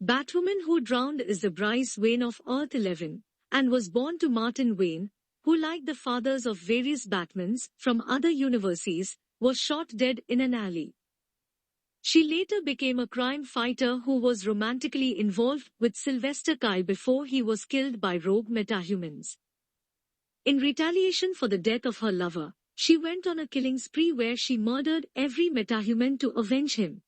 Batwoman who drowned is the Bryce Wayne of Earth 11, and was born to Martin Wayne, who, like the fathers of various Batmans from other universes, was shot dead in an alley. She later became a crime fighter who was romantically involved with Sylvester Kyle before he was killed by rogue metahumans. In retaliation for the death of her lover, she went on a killing spree where she murdered every metahuman to avenge him.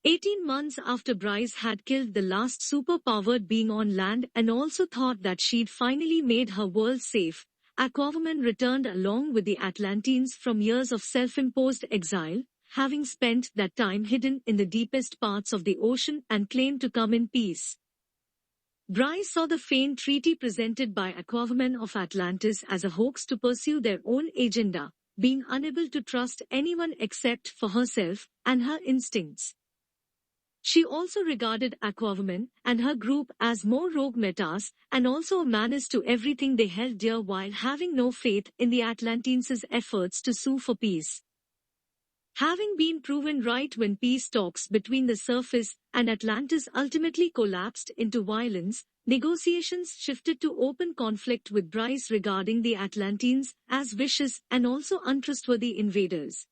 18 months after Bryce had killed the last super-powered being on land and also thought that she'd finally made her world safe, Aquawoman returned along with the Atlanteans from years of self-imposed exile, having spent that time hidden in the deepest parts of the ocean and claimed to come in peace. Bryce saw the faint treaty presented by Aquawoman of Atlantis as a hoax to pursue their own agenda, being unable to trust anyone except for herself and her instincts. She also regarded Aquawoman and her group as more rogue metas and also a menace to everything they held dear while having no faith in the Atlanteans' efforts to sue for peace. Having been proven right when peace talks between the surface and Atlantis ultimately collapsed into violence, negotiations shifted to open conflict with Bryce regarding the Atlanteans as vicious and also untrustworthy invaders.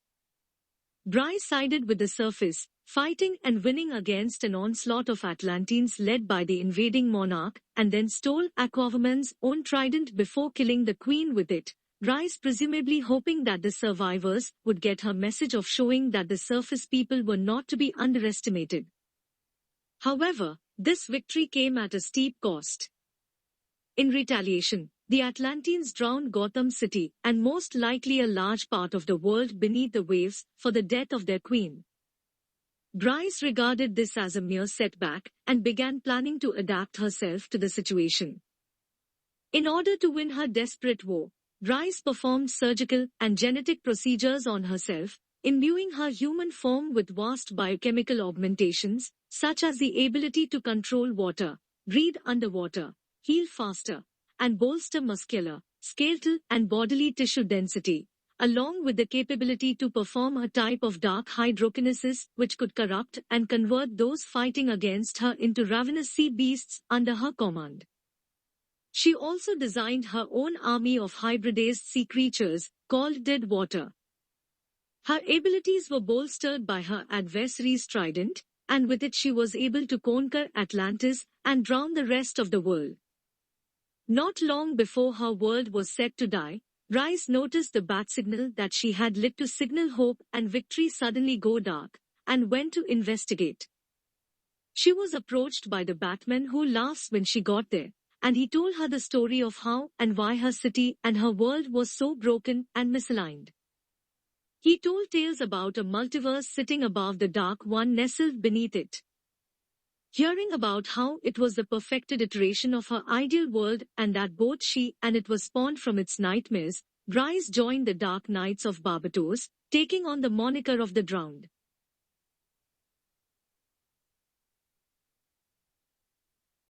Bryce sided with the surface, fighting and winning against an onslaught of Atlanteans led by the invading monarch, and then stole Aquawoman's own trident before killing the queen with it. Bryce presumably hoping that the survivors would get her message of showing that the surface people were not to be underestimated. However, this victory came at a steep cost. In retaliation, the Atlanteans drowned Gotham City and most likely a large part of the world beneath the waves for the death of their queen. Bryce regarded this as a mere setback and began planning to adapt herself to the situation. In order to win her desperate war, Bryce performed surgical and genetic procedures on herself, imbuing her human form with vast biochemical augmentations, such as the ability to control water, breathe underwater, heal faster, and bolster muscular, skeletal, and bodily tissue density, along with the capability to perform a type of dark hydrokinesis which could corrupt and convert those fighting against her into ravenous sea beasts under her command. She also designed her own army of hybridized sea creatures, called Dead Water. Her abilities were bolstered by her adversary's trident, and with it she was able to conquer Atlantis and drown the rest of the world. Not long before her world was set to die, Bryce noticed the bat signal that she had lit to signal hope and victory suddenly go dark, and went to investigate. She was approached by the Batman who laughs when she got there, and he told her the story of how and why her city and her world was so broken and misaligned. He told tales about a multiverse sitting above the dark one nestled beneath it. Hearing about how it was the perfected iteration of her ideal world and that both she and it was spawned from its nightmares, Bryce joined the Dark Knights of Barbatos, taking on the moniker of the Drowned.